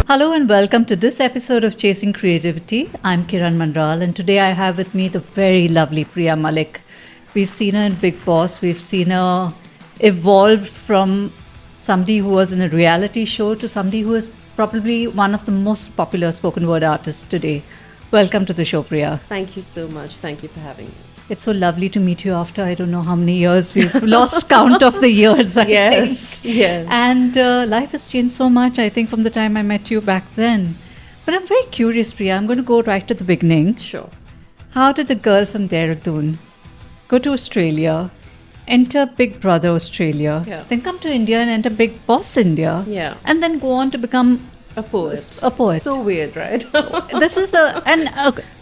Hello and welcome to this episode of Chasing Creativity. I'm Kiran Manral and today I have with me the very lovely Priya Malik. We've seen her in Big Boss. We've seen her evolve from somebody who was in a reality show to somebody who is probably one of the most popular spoken word artists today. Welcome to the show, Priya. Thank you so much. Thank you for having me. It's so lovely to meet you after I don't know how many years. We've lost count of the years, I think. Yes. And life has changed so much, I think, from the time I met you back then. But I'm very curious, Priya. I'm going to go right to the beginning. Sure. How did a girl from Dehradun go to Australia, enter Big Brother Australia, then come to India and enter Big Boss India, and then go on to become a poet? A poet. So weird, right? This is an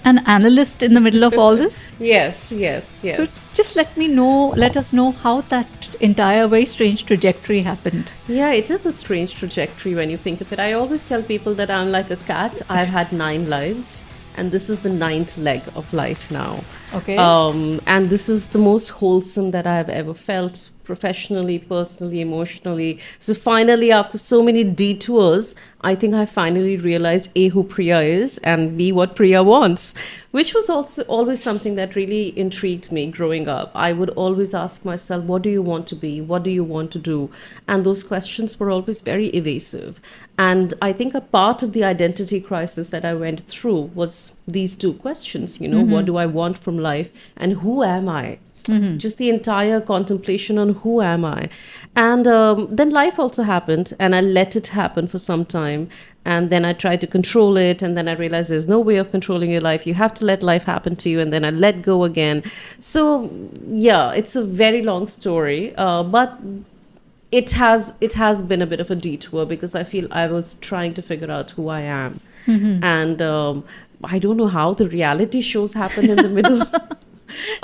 analyst in the middle of all this? Yes. So just let us know how that entire very strange trajectory happened. Yeah, it is a strange trajectory when you think of it. I always tell people that I'm like a cat. I've had 9 lives. And this is the 9th leg of life now. Okay. And this is the most wholesome that I have ever felt, professionally, personally, emotionally. So finally, after so many detours, I think I finally realized A, who Priya is, and B, what Priya wants, which was also always something that really intrigued me growing up. I would always ask myself, what do you want to be? What do you want to do? And those questions were always very evasive. And I think a part of the identity crisis that I went through was these 2 questions, what do I want from life and who am I? Just the entire contemplation on who am I. And then life also happened and I let it happen for some time. And then I tried to control it. And then I realized there's no way of controlling your life. You have to let life happen to you. And then I let go again. So, yeah, it's a very long story. But it has been a bit of a detour because I feel I was trying to figure out who I am. And I don't know how the reality shows happen in the middle.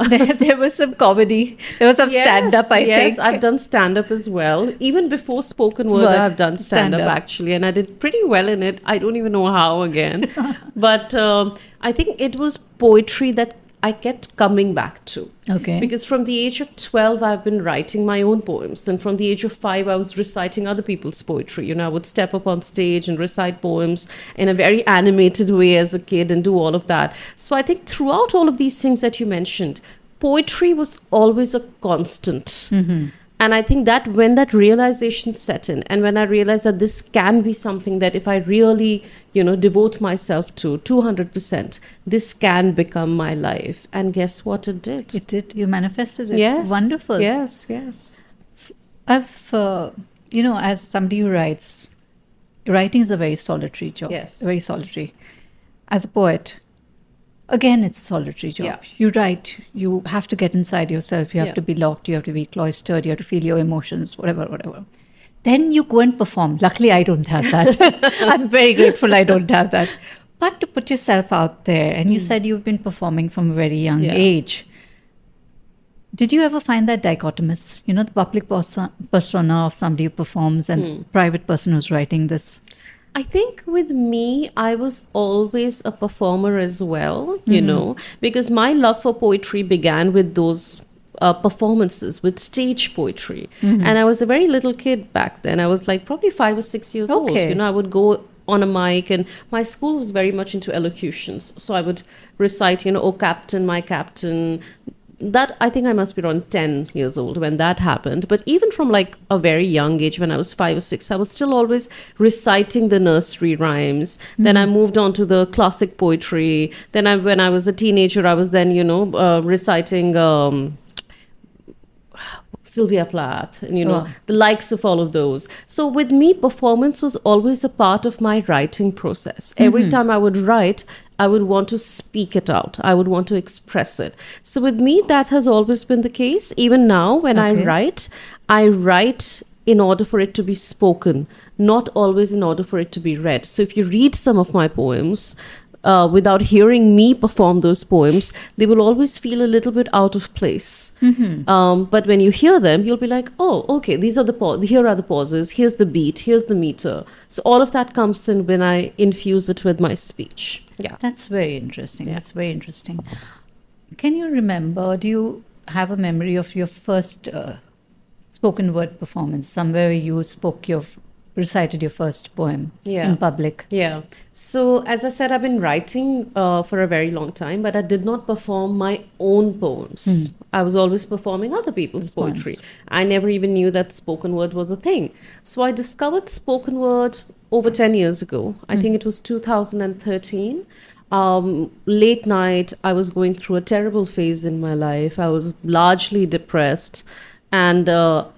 There was some comedy. There was some stand-up, I think. Yes, I've done stand-up as well. Even before spoken word, I've done stand-up actually. And I did pretty well in it. I don't even know how again. But I think it was poetry that I kept coming back to. Okay. Because from the age of 12, I've been writing my own poems. And from the age of 5, I was reciting other people's poetry. I would step up on stage and recite poems in a very animated way as a kid and do all of that. So I think throughout all of these things that you mentioned, poetry was always a constant. And I think that when that realization set in, and when I realized that this can be something that if I really, devote myself to 200%, this can become my life. And guess what it did? It did. You manifested it. Yes. Wonderful. Yes. I've, as somebody who writes, writing is a very solitary job. Yes. Very solitary. As a poet, again, it's a solitary job. Yeah. You write, you have to get inside yourself. You have to be locked. You have to be cloistered. You have to feel your emotions, whatever. Then you go and perform. Luckily, I don't have that. I'm very grateful I don't have that. But to put yourself out there, and you said you've been performing from a very young age. Did you ever find that dichotomous? The public persona of somebody who performs and private person who's writing this? I think with me, I was always a performer as well, because my love for poetry began with those performances, with stage poetry. And I was a very little kid back then. I was like probably 5 or 6 years old. I would go on a mic, and my school was very much into elocutions. So I would recite, oh, Captain, my Captain. That I think I must be around 10 years old when that happened. But even from like a very young age, when I was 5 or 6, I was still always reciting the nursery rhymes. Then I moved on to the classic poetry. Then when I was a teenager, I was then, reciting Sylvia Plath, and the likes of all of those. So with me, performance was always a part of my writing process. Every time I would write, I would want to speak it out. I would want to express it. So with me, that has always been the case. Even now, when I write in order for it to be spoken, not always in order for it to be read. So if you read some of my poems, without hearing me perform those poems, they will always feel a little bit out of place. But when you hear them, you'll be like, oh, okay, these are here are the pauses, here's the beat, here's the meter. So all of that comes in when I infuse it with my speech. Yeah. That's very interesting. That's very interesting. Can you remember, do you have a memory of your first spoken word performance, somewhere you recited your first poem in public? Yeah. So as I said, I've been writing for a very long time, but I did not perform my own poems. I was always performing other people's poetry. I never even knew that spoken word was a thing. So I discovered spoken word over 10 years ago. I think it was 2013. Late night, I was going through a terrible phase in my life. I was largely depressed, and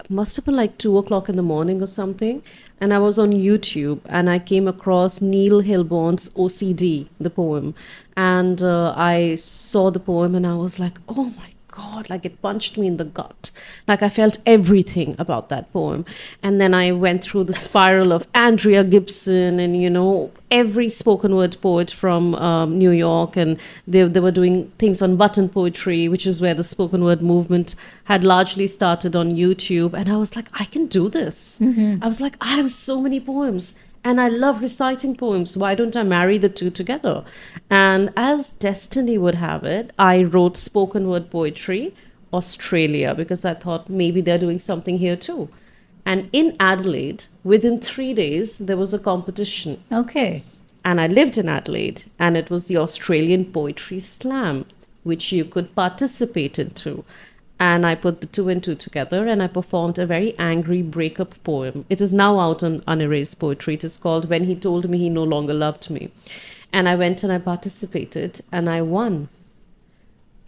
must have been like 2 o'clock in the morning or something. And I was on YouTube, and I came across Neil Hilborn's OCD, the poem. And I saw the poem, and I was like, oh my God, like it punched me in the gut. Like I felt everything about that poem. And then I went through the spiral of Andrea Gibson and, every spoken word poet from New York. And they were doing things on button poetry, which is where the spoken word movement had largely started on YouTube. And I was like, I can do this. I was like, I have so many poems. And I love reciting poems. Why don't I marry the two together? And as destiny would have it, I wrote spoken word poetry, Australia, because I thought maybe they're doing something here too. And in Adelaide, within 3 days, there was a competition. Okay. And I lived in Adelaide, and it was the Australian Poetry Slam, which you could participate into. And I put the 2 and 2 together, and I performed a very angry breakup poem. It is now out on Unerased Poetry. It is called When He Told Me He No Longer Loved Me. And I went and I participated, and I won.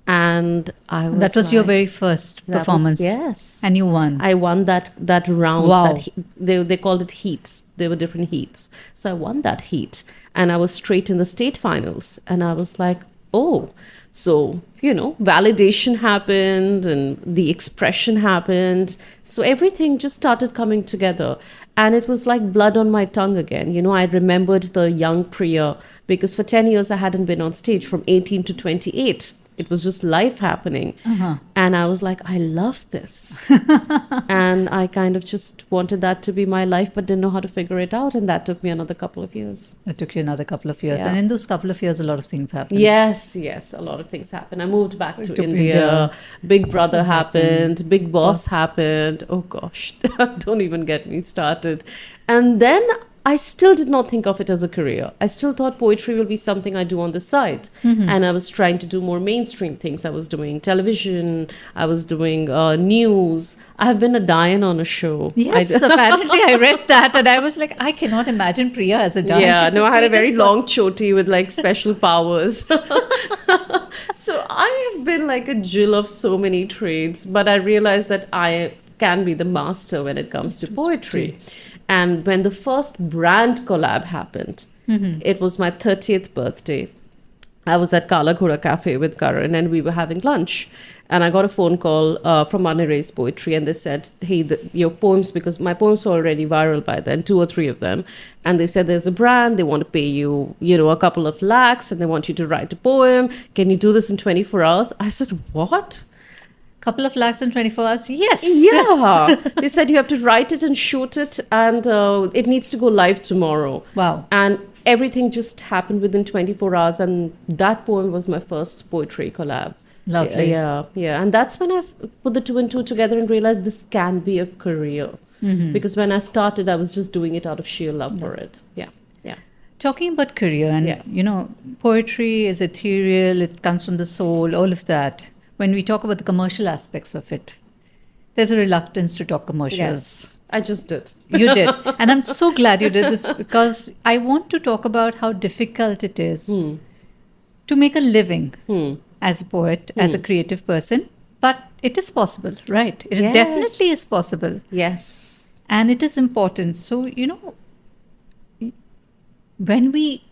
And I was That was your very first performance? Yes. And you won? I won that round. Wow. They called it heats. There were different heats. So I won that heat. And I was straight in the state finals. And I was like, oh... So, validation happened and the expression happened. So everything just started coming together. And it was like blood on my tongue again. I remembered the young Priya because for 10 years I hadn't been on stage from 18 to 28. It was just life happening. And I was like, I love this. And I kind of just wanted that to be my life, but didn't know how to figure it out. And that took me another couple of years. It took you another couple of years. Yeah. And in those couple of years, a lot of things happened. Yes, a lot of things happened. I moved back to India. Big Brother happened. Big Boss happened. Oh gosh, don't even get me started. And then I still did not think of it as a career. I still thought poetry will be something I do on the side. And I was trying to do more mainstream things. I was doing television. I was doing news. I have been a Diane on a show. Yes, apparently I read that and I was like, I cannot imagine Priya as a Diane. Yeah, She's no, the I had a very sweetest long choti with like special powers. So I have been like a Jill of so many trades, but I realized that I can be the master when it comes to poetry. And when the first brand collab happened, it was my 30th birthday. I was at Kala Ghoda Cafe with Karan and we were having lunch. And I got a phone call from Unerased Poetry and they said, hey, your poems, because my poems were already viral by then, 2 or 3 of them. And they said, there's a brand, they want to pay you, a couple of lakhs and they want you to write a poem. Can you do this in 24 hours? I said, what? Couple of lakhs in 24 hours? Yes. Yeah. They said you have to write it and shoot it and it needs to go live tomorrow. Wow. And everything just happened within 24 hours. And that poem was my first poetry collab. Lovely. Yeah. And that's when I put the 2 and 2 together and realized this can be a career. Because when I started, I was just doing it out of sheer love for it. Yeah. Talking about career and, poetry is ethereal, it comes from the soul, all of that. When we talk about the commercial aspects of it, there's a reluctance to talk commercials. Yes, I just did. You did. And I'm so glad you did this because I want to talk about how difficult it is to make a living as a poet, as a creative person. But it is possible, right? It definitely is possible. Yes. And it is important. So, when we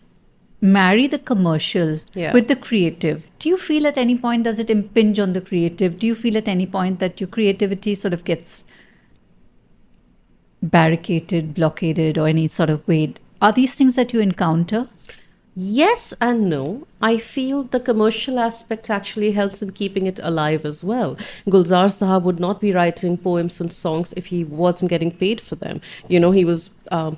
marry the commercial with the creative, do you feel at any point does it impinge on the creative? Do you feel at any point that your creativity sort of gets barricaded, blockaded, or any sort of way? Are these things that you encounter? Yes and no. I feel the commercial aspect actually helps in keeping it alive as well. Gulzar Sahab would not be writing poems and songs if he wasn't getting paid for them. You know, he was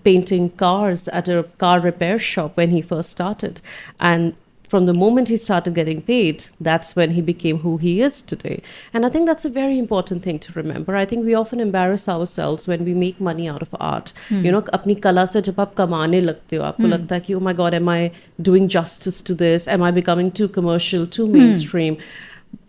painting cars at a car repair shop when he first started. And from the moment he started getting paid, that's when he became who he is today. And I think that's a very important thing to remember. I think we often embarrass ourselves when we make money out of art. You know, अपनी कला से जब आप कमाने लगते हो, आपको लगता है कि oh my God, am I doing justice to this? Am I becoming too commercial, too mainstream?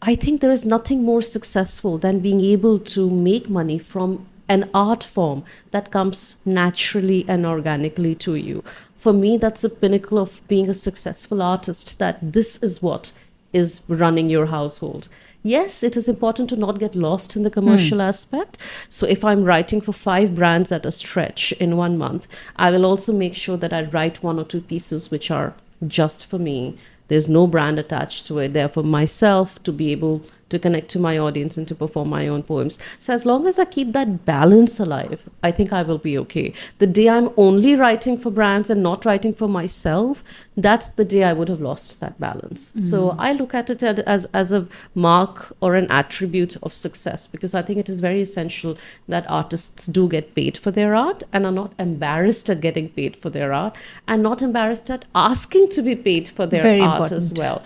I think there is nothing more successful than being able to make money from an art form that comes naturally and organically to you. For me, that's the pinnacle of being a successful artist, that this is what is running your household. Yes, it is important to not get lost in the commercial aspect. So if I'm writing for 5 brands at a stretch in 1 month, I will also make sure that I write 1 or 2 pieces which are just for me. There's no brand attached to it. They're for myself to be able to connect to my audience and to perform my own poems. So as long as I keep that balance alive, I think I will be okay. The day I'm only writing for brands and not writing for myself, that's the day I would have lost that balance. So I look at it as a mark or an attribute of success, because I think it is very essential that artists do get paid for their art and are not embarrassed at getting paid for their art, and not embarrassed at asking to be paid for their Very art important. as well.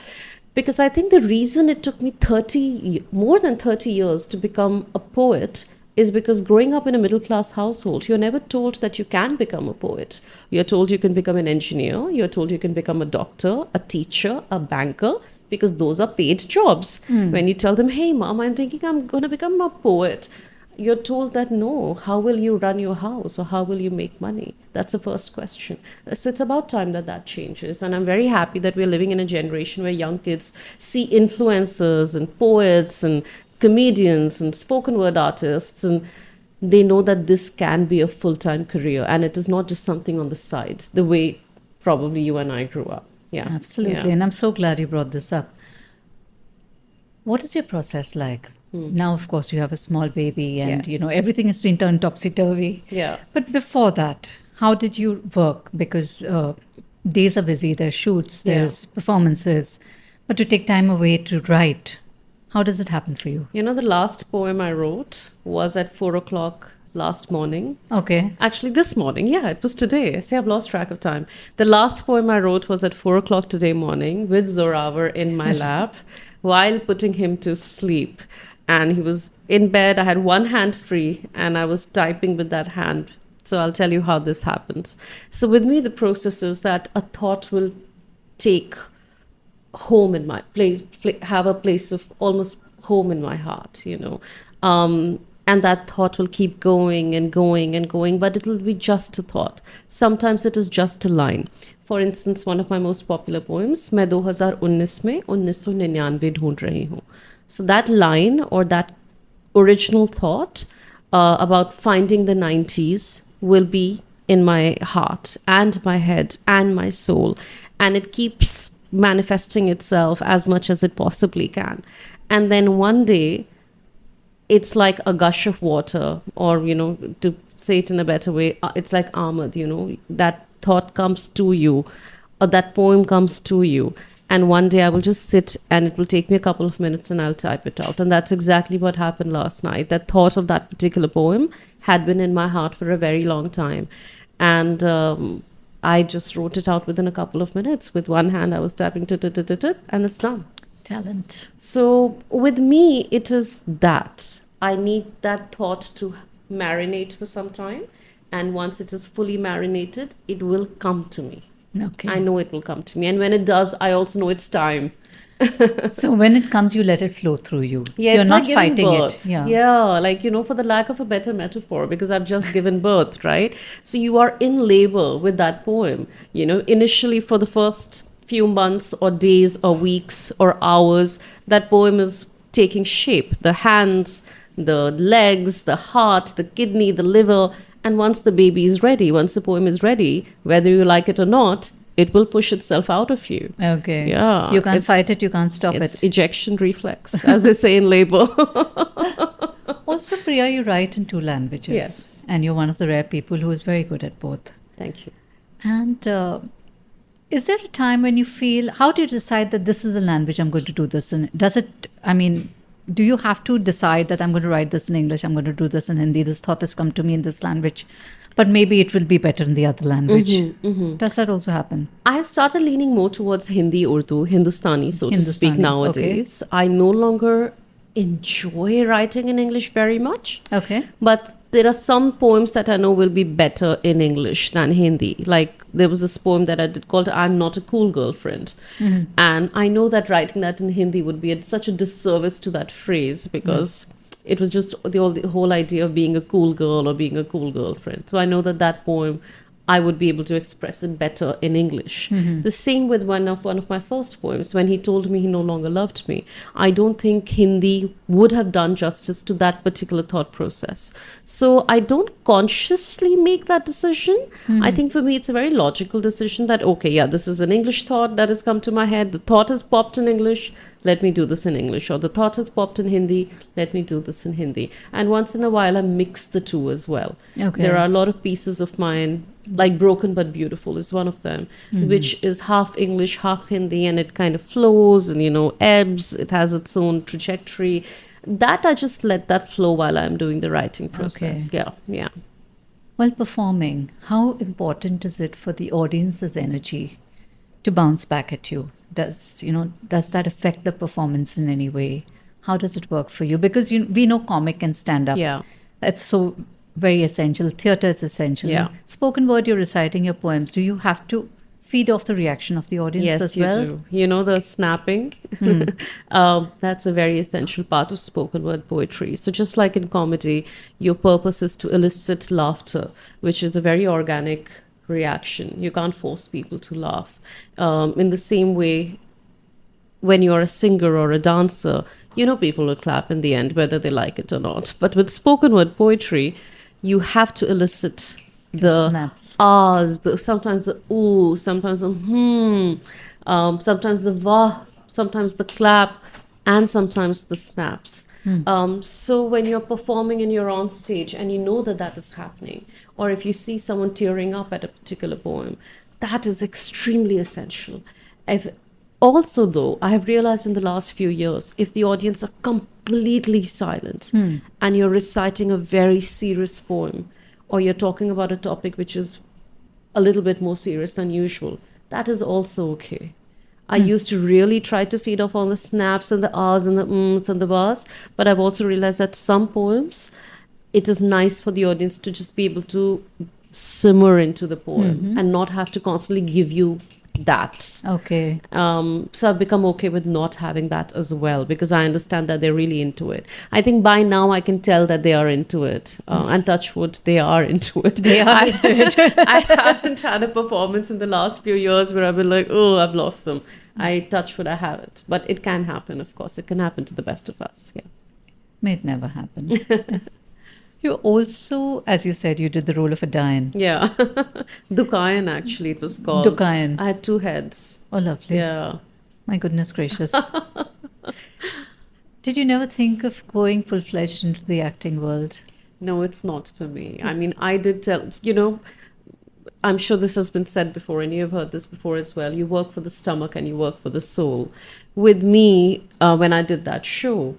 Because I think the reason it took me more than 30 years to become a poet is because growing up in a middle class household, you're never told that you can become a poet. You're told you can become an engineer, you're told you can become a doctor, a teacher, a banker, because those are paid jobs. When you tell them, hey, mom, I'm thinking I'm going to become a poet, you're told that no, how will you run your house or how will you make money? That's the first question. So it's about time that that changes. And I'm very happy that we're living in a generation where young kids see influencers and poets and comedians and spoken word artists, and they know that this can be a full-time career and it is not just something on the side, the way probably you and I grew up. Yeah. Absolutely. Yeah. And I'm so glad you brought this up. What is your process like? Now, of course, you have a small baby and, you know, Yes. everything has been turned topsy-turvy. Yeah. But before that, how did you work? Because days are busy, there's shoots, Yeah. there's performances. But to take time away to write, how does it happen for you? You know, the last poem I wrote was at 4 o'clock last morning. Okay. Actually, this morning. Yeah, it was today. I say I've lost track of time. The last poem I wrote was at 4 o'clock today morning with Zoravar in my lap while putting him to sleep. And he was in bed. I had one hand free and I was typing with that hand. So I'll tell you how this happens. So with me, the process is that a thought will take home in my place, have a place of almost home in my heart, you know. And that thought will keep going and going and going, but it will be just a thought. Sometimes it is just a line. For instance, one of my most popular poems, मैं 2019 में 1999 ढूंढ रही हूँ. So that line or that original thought about finding the 90s will be in my heart and my head and my soul. And it keeps manifesting itself as much as it possibly can. And then one day, it's like a gush of water, or, you know, to say it in a better way, it's like Ahmed, you know, that thought comes to you, or that poem comes to you. And one day I will just sit and it will take me a couple of minutes and I'll type it out. And that's exactly what happened last night. That thought of that particular poem had been in my heart for a very long time. And I just wrote it out within a couple of minutes. With one hand, I was tapping, and it's done. Talent. So with me, it is that I need that thought to marinate for some time. And once it is fully marinated, it will come to me. Okay. I know it will come to me. And when it does, I also know it's time. So when it comes, you let it flow through you. Yeah, You're it's not like giving fighting birth. it. Yeah. Yeah, like, you know, for the lack of a better metaphor, because I've just given birth, right? So you are in labor with that poem. You know, initially for the first few months or days or weeks or hours, that poem is taking shape. The hands, the legs, the heart, the kidney, the liver. And once the baby is ready, once the poem is ready, whether you like it or not, it will push itself out of you. Okay. Yeah. You can't fight it, you can't stop It's it. ejection reflex, as they say in labor. Also, Priya, you write in 2 languages. Yes. And you're one of the rare people who is very good at both. Thank you. And Is there a time when you feel, how do you decide that this is the language I'm going to do this in? Does it, I mean, do you have to decide that I'm going to write this in English, I'm going to do this in Hindi, this thought has come to me in this language, but maybe it will be better in the other language? Does that also happen? I've started leaning more towards Hindi, Urdu, Hindustani, so to speak, Hindustani, nowadays. I no longer enjoy writing in English very much. Okay. But there are some poems that I know will be better in English than Hindi. Like there was this poem that I did called I'm Not a Cool Girlfriend. And I know that writing that in Hindi would be such a disservice to that phrase because it was just the whole idea of being a cool girl or being a cool girlfriend. So I know that poem, I would be able to express it better in English. The same with one of my first poems, when he told me he no longer loved me. I don't think Hindi would have done justice to that particular thought process. So I don't consciously make that decision. I think for me, it's a very logical decision that, okay, yeah, this is an English thought that has come to my head. The thought has popped in English. Let me do this in English. Or the thought has popped in Hindi. Let me do this in Hindi. And once in a while, I mix the two as well. Okay. There are a lot of pieces of mine, like Broken But Beautiful is one of them, which is half English, half Hindi, and it kind of flows and, ebbs. It has its own trajectory. That I just let that flow while I'm doing the writing process. Okay. Yeah. While performing, how important is it for the audience's energy to bounce back at you? Does that affect the performance in any way? How does it work for you? Because we know comic and stand-up. Yeah. That's so very essential. Theatre is essential. Yeah. Spoken word, you're reciting your poems. Do you have to feed off the reaction of the audience as well? Yes, you do. The snapping, that's a very essential part of spoken word poetry. So just like in comedy, your purpose is to elicit laughter, which is a very organic reaction. You can't force people to laugh. In the same way, when you're a singer or a dancer, people will clap in the end, whether they like it or not. But with spoken word poetry, you have to elicit the snaps, ahs, sometimes the ooh, sometimes the sometimes the vah, sometimes the clap, and sometimes the snaps. So when you're performing and you're on stage and you know that is happening, or if you see someone tearing up at a particular poem, that is extremely essential. Also, though, I have realized in the last few years, if the audience are completely silent and you're reciting a very serious poem, or you're talking about a topic which is a little bit more serious than usual, that is also okay. I used to really try to feed off all the snaps and the ahs and the ums and the vahs, but I've also realized that some poems, it is nice for the audience to just be able to simmer into the poem and not have to constantly give you that. Okay. So I've become okay with not having that as well, because I understand that they're really into it. I think by now I can tell that they are into it. And touch wood, they are into it. They are into it. I haven't had a performance in the last few years where I've been like, oh, I've lost them. I touch wood, I haven't. But it can happen, of course. It can happen to the best of us. Yeah. May it never happen. You also, as you said, you did the role of a Dayan. Yeah. Dukayan, actually, it was called. Dukayan. I had 2 heads. Oh, lovely. Yeah. My goodness gracious. Did you never think of going full-fledged into the acting world? No, it's not for me. I mean, I did tell, I'm sure this has been said before and you've heard this before as well. You work for the stomach and you work for the soul. With me, when I did that show,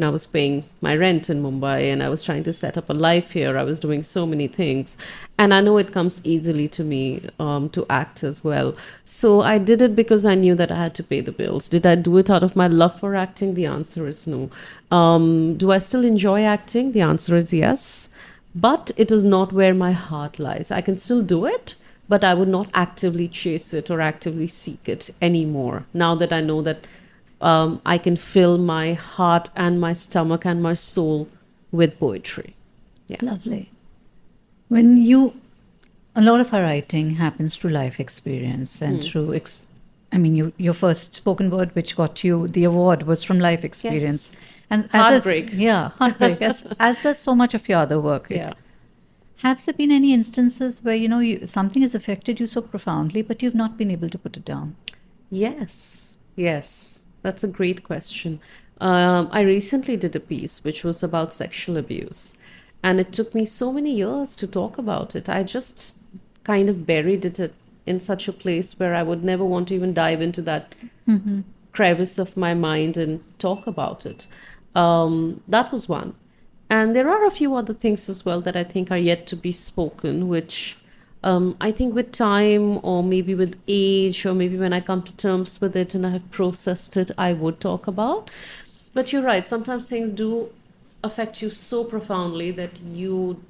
I was paying my rent in Mumbai and I was trying to set up a life here. I was doing so many things. And I know it comes easily to me to act as well. So I did it because I knew that I had to pay the bills. Did I do it out of my love for acting? The answer is no. Do I still enjoy acting? The answer is yes. But it is not where my heart lies. I can still do it, but I would not actively chase it or actively seek it anymore. Now that I know that I can fill my heart and my stomach and my soul with poetry. Yeah. Lovely. A lot of our writing happens through life experience and through, your first spoken word which got you the award was from life experience. Yes. And Heartbreak. Heartbreak, as does so much of your other work. Yeah. Have there been any instances where, something has affected you so profoundly, but you've not been able to put it down? Yes. That's a great question. I recently did a piece which was about sexual abuse. And it took me so many years to talk about it. I just kind of buried it in such a place where I would never want to even dive into that crevice of my mind and talk about it. That was one. And there are a few other things as well that I think are yet to be spoken, which I think with time or maybe with age or maybe when I come to terms with it and I have processed it, I would talk about. But you're right, sometimes things do affect you so profoundly that you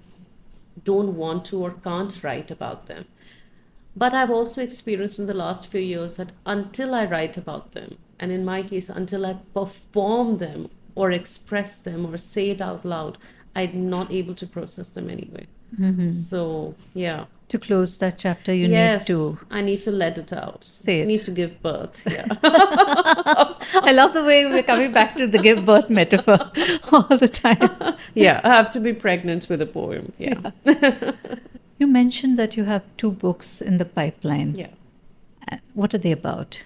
don't want to or can't write about them. But I've also experienced in the last few years that until I write about them, and in my case, until I perform them or express them or say it out loud, I'm not able to process them anyway. So, yeah. To close that chapter, you Yes, need to I need to let it out. say it. I need to give birth. Yeah. I love the way we're coming back to the give birth metaphor all the time. Yeah, I have to be pregnant with a poem. Yeah. You mentioned that you have 2 books in the pipeline. Yeah. What are they about?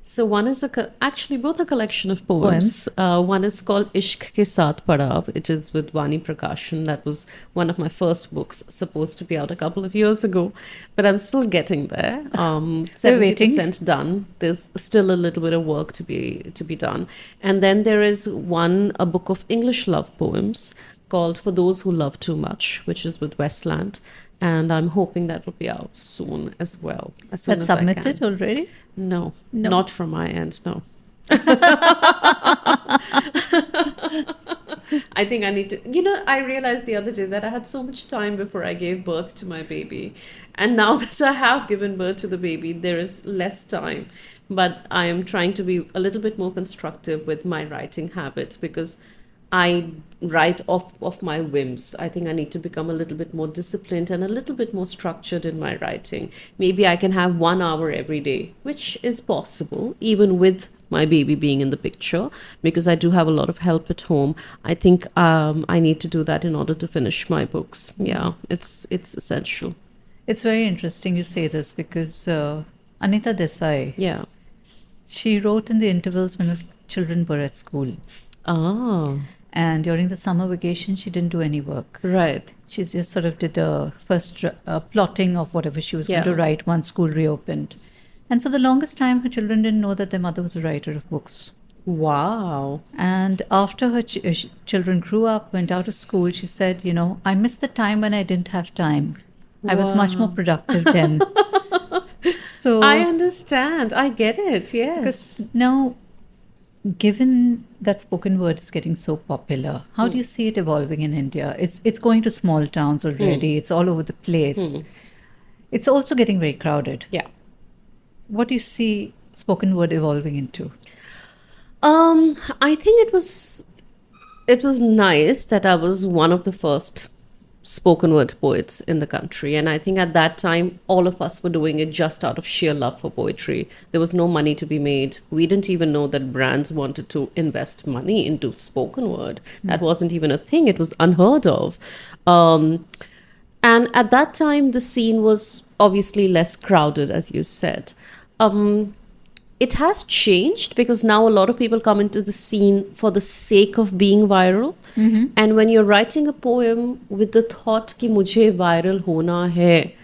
So one is actually both a collection of poems. One is called Ishq Ke Saath Padav, which is with Vani Prakashan. That was one of my first books, supposed to be out a couple of years ago, but I'm still getting there. 70% done. There's still a little bit of work to be done. And then there is a book of English love poems called For Those Who Love Too Much, which is with Westland. And I'm hoping that will be out soon as well. As soon That's as submitted I can. already? No, No. not from my end, no. I think I need to, I realized the other day that I had so much time before I gave birth to my baby. And now that I have given birth to the baby, there is less time. But I am trying to be a little bit more constructive with my writing habit because I write off my whims. I think I need to become a little bit more disciplined and a little bit more structured in my writing. Maybe I can have 1 hour every day, which is possible, even with my baby being in the picture, because I do have a lot of help at home. I think I need to do that in order to finish my books. Yeah, it's essential. It's very interesting you say this because Anita Desai, Yeah. she wrote in the intervals when her children were at school. Ah, And during the summer vacation, she didn't do any work. right. She just sort of did a first plotting of whatever she was going to Yeah. write once school reopened. And for the longest time, her children didn't know that their mother was a writer of books. Wow. And after her children grew up, went out of school, she said, I missed the time when I didn't have time. I was much more Wow. productive then. So, I understand. I get it. Yes. because now, given that spoken word is getting so popular, how do you see it evolving in India? It's going to small towns already. It's all over the place. It's also getting very crowded. Yeah. What do you see spoken word evolving into? I think it was nice that I was one of the first spoken word poets in the country, and I think at that time all of us were doing it just out of sheer love for poetry. There was no money to be made. We didn't even know that brands wanted to invest money into spoken word. That wasn't even a thing. It was unheard of. And at that time the scene was obviously less crowded, as you said. It has changed because now a lot of people come into the scene for the sake of being viral. And when you're writing a poem with the thought ki mujhe viral hona hai,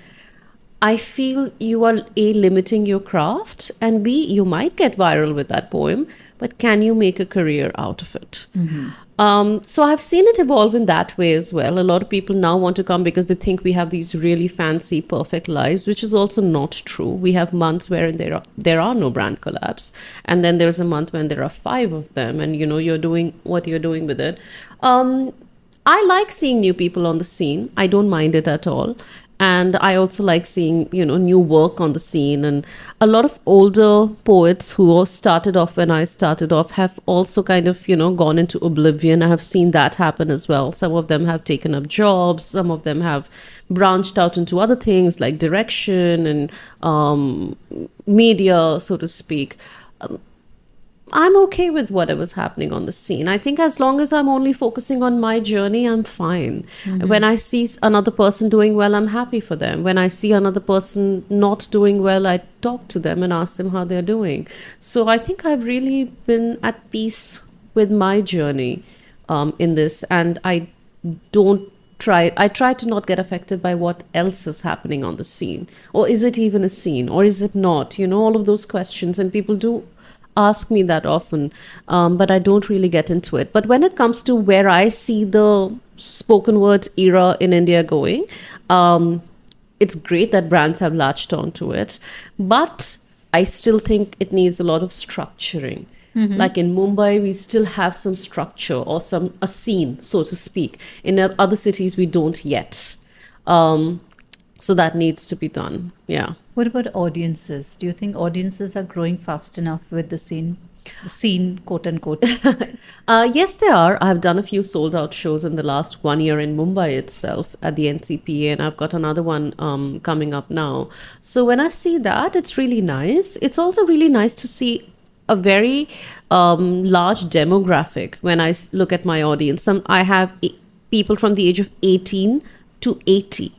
I feel you are A, limiting your craft, and B, you might get viral with that poem, but can you make a career out of it? So I've seen it evolve in that way as well. A lot of people now want to come because they think we have these really fancy, perfect lives, which is also not true. We have months where there are no brand collabs, and then there's a month when there are 5 of them, and you're doing what you're doing with it. I like seeing new people on the scene. I don't mind it at all. And I also like seeing, new work on the scene. And a lot of older poets who started off when I started off have also kind of, gone into oblivion. I have seen that happen as well. Some of them have taken up jobs. Some of them have branched out into other things like direction and media, so to speak. I'm okay with whatever's happening on the scene. I think as long as I'm only focusing on my journey, I'm fine. When I see another person doing well, I'm happy for them. When I see another person not doing well, I talk to them and ask them how they're doing. So I think I've really been at peace with my journey in this. And I don't try to not get affected by what else is happening on the scene, or is it even a scene, or is it not, all of those questions. And people do ask me that often, but I don't really get into it. But when it comes to where I see the spoken word era in India going, it's great that brands have latched onto it, but I still think it needs a lot of structuring. Like in Mumbai, we still have some structure or a scene, so to speak. In other cities, we don't yet. So that needs to be done. Yeah. What about audiences? Do you think audiences are growing fast enough with the scene? The scene, quote unquote. Yes, they are. I've done a few sold out shows in the last 1 year in Mumbai itself at the NCPA, and I've got another one coming up now. So when I see that, it's really nice. It's also really nice to see a very large demographic when I look at my audience. I have people from the age of 18 to 80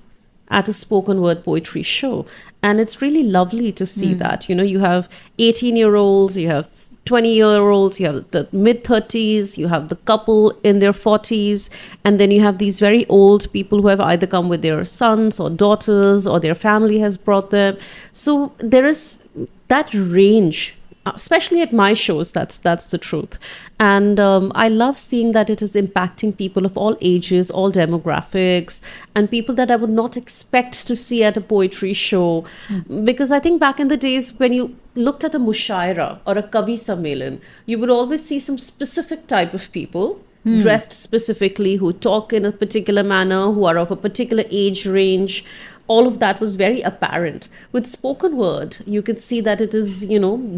at a spoken word poetry show. And it's really lovely to see that. You have 18-year-olds, you have 20-year-olds, you have the mid-30s, you have the couple in their 40s, and then you have these very old people who have either come with their sons or daughters, or their family has brought them. So there is that range, especially at my shows. That's the truth. And I love seeing that it is impacting people of all ages, all demographics, and people that I would not expect to see at a poetry show. Because I think back in the days when you looked at a mushaira or a kavi sammelan, you would always see some specific type of people dressed specifically, who talk in a particular manner, who are of a particular age range. All of that was very apparent. With spoken word, you could see that it is,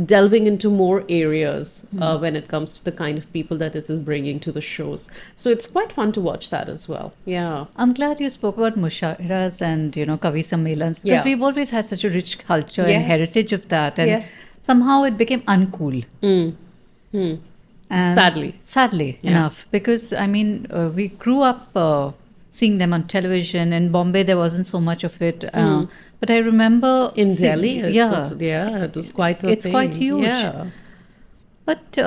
delving into more areas when it comes to the kind of people that it is bringing to the shows. So it's quite fun to watch that as well. Yeah. I'm glad you spoke about mushairas and, Kavi Sammelans, because we've always had such a rich culture and heritage of that. And somehow it became uncool. And sadly enough, because, we grew up seeing them on television. In Bombay, there wasn't so much of it. But I remember... In Delhi, it was quite a thing. It's quite huge. Yeah. But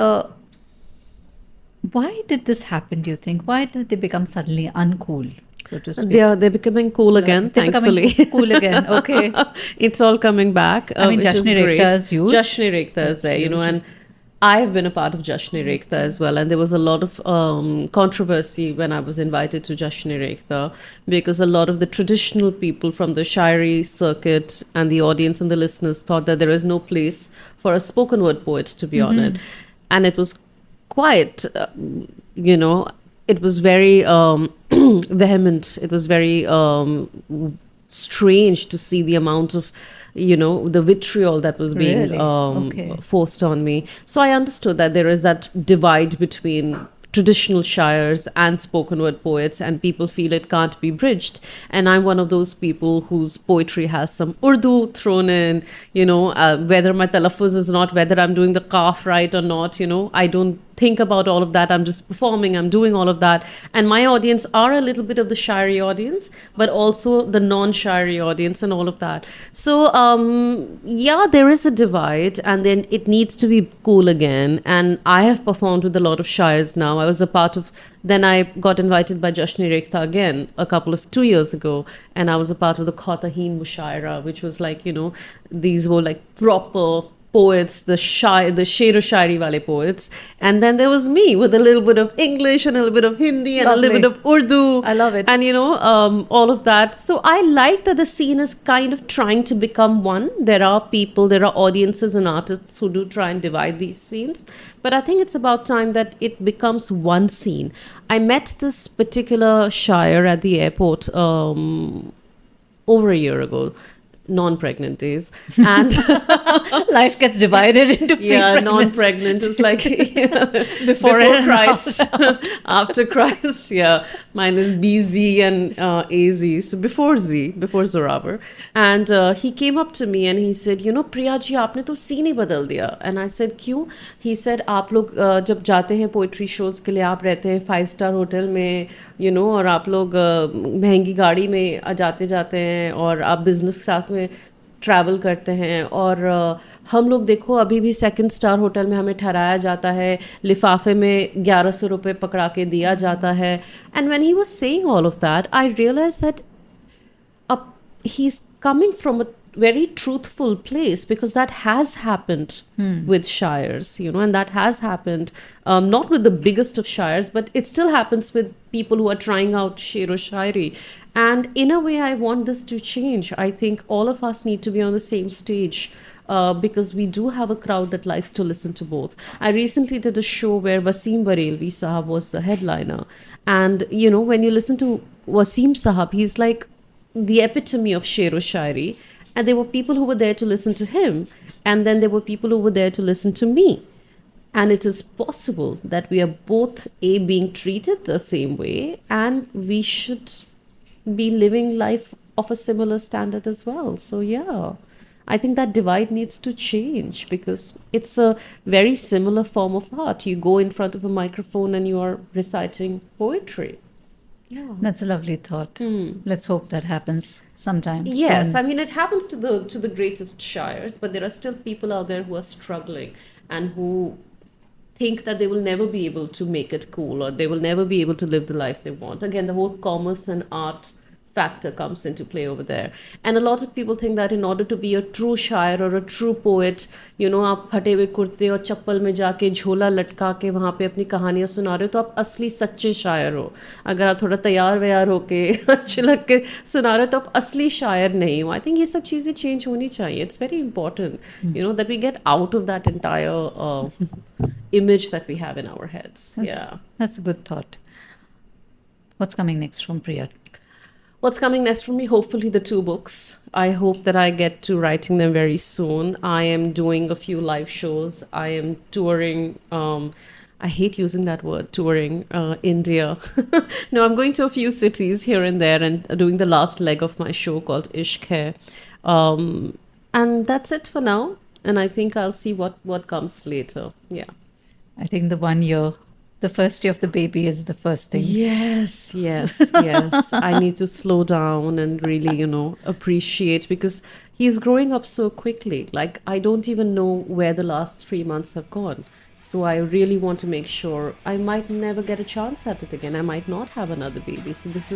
why did this happen, do you think? Why did they become suddenly uncool? So to speak? They're becoming cool again, thankfully. Cool again, okay. It's all coming back. Jashn-e-Rekhta is huge. Jashn-e-Rekhta is there, and I have been a part of Jashn-e-Rekhta as well, and there was a lot of controversy when I was invited to Jashn-e-Rekhta, because a lot of the traditional people from the Shairi circuit and the audience and the listeners thought that there is no place for a spoken word poet to be on it. And it was quite, it was very vehement. It was very strange to see the amount of the vitriol that was being forced on me. So I understood that there is that divide between traditional shires and spoken word poets, and people feel it can't be bridged. And I'm one of those people whose poetry has some Urdu thrown in, whether my talaffuz is not, whether I'm doing the kaf right or not, I don't think about all of that. I'm just performing, I'm doing all of that. And my audience are a little bit of the Shairi audience, but also the non-Shairi audience and all of that. So, there is a divide, and then it needs to be cool again. And I have performed with a lot of Shairs now. I was a part of, then I got invited by Jashn-e-Rekhta again 2 years ago, and I was a part of the Khatahin Mushaira, which was like, these were like proper poets, the Sher-o-Shairi wale poets. And then there was me with a little bit of English and a little bit of Hindi and a little bit of Urdu. I love it. And, all of that. So I like that the scene is kind of trying to become one. There are audiences and artists who do try and divide these scenes. But I think it's about time that it becomes one scene. I met this particular Shair at the airport over a year ago. Non-pregnant days, and life gets divided into non-pregnant is like before Christ, after Christ. Mine is BZ and AZ, so before Zoraber. And he came up to me and he said, Priya ji, aapne to scene hi badal diya. And I said, kyun? He said, aap log jab jaate hain poetry shows ke liye, aap rehte hain 5-star hotel mein, और आप लोग महंगी गाड़ी में जाते हैं और आप बिजनेस साथ में ट्रैवल करते हैं और हम लोग देखो अभी भी 2 स्टार होटल में हमें ठहराया जाता है, लिफाफे में 1100 रुपये पकड़ा के दिया जाता है. And when he was saying all of that I realise that he's coming from a very truthful place, because that has happened with shires, you know, and that has happened not with the biggest of shires, but it still happens with people who are trying out shero shairi. And in a way I want this to change. I think all of us need to be on the same stage, because we do have a crowd that likes to listen to both. I recently did a show where Wasim Barelvi Sahab was the headliner, and you know, when you listen to Wasim Sahab, he's like the epitome of shero shairi, and there were people who were there to listen to him, and then there were people who were there to listen to me. And it is possible that we are both being treated the same way, and we should be living life of a similar standard as well. So yeah, I think that divide needs to change, because it's a very similar form of art. You go in front of a microphone and you are reciting poetry. Yeah. That's a lovely thought. Let's hope that happens sometime. Yes, soon. I mean, it happens to the greatest shires, but there are still people out there who are struggling and who think that they will never be able to make it cool, or they will never be able to live the life they want. Again, the whole commerce and art factor comes into play over there. And a lot of people think that in order to be a true शायर or a true poet, you know, आप फटे हुए कुर्ते और चप्पल में जाके झोला लटका के वहाँ पे अपनी कहानियाँ सुना रहे हो तो आप असली सच्चे शायर हो. अगर आप थोड़ा तैयार व्यार होके अच्छे लग के सुना रहे हो तो आप असली शायर नहीं हो. I think ये सब चीज़ें चेंज होनी चाहिए. It's very important, you know, that we get out of that entire image that we have in our heads. That's a good thought. What's coming next from Priya? What's coming next for me? Hopefully the 2 books. I hope that I get to writing them very soon. I am doing a few live shows. I am touring. I hate using that word, touring India. No, I'm going to a few cities here and there and doing the last leg of my show called Ishq Hai. And that's it for now. And I think I'll see what comes later. Yeah. I think the 1 year, the first year of the baby is the first thing. Yes. I need to slow down and really, you know, appreciate, because he's growing up so quickly. Like, I don't even know where the last 3 months have gone. So I really want to make sure. I might never get a chance at it again. I might not have another baby. So this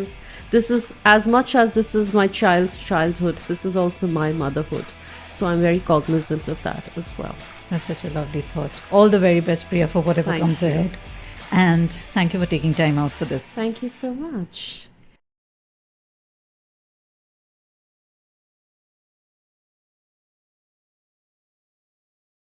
is as much as this is my child's childhood, this is also my motherhood. So I'm very cognizant of that as well. That's such a lovely thought. All the very best, Priya, for whatever Thank comes you. ahead. And thank you for taking time out for this. Thank you so much.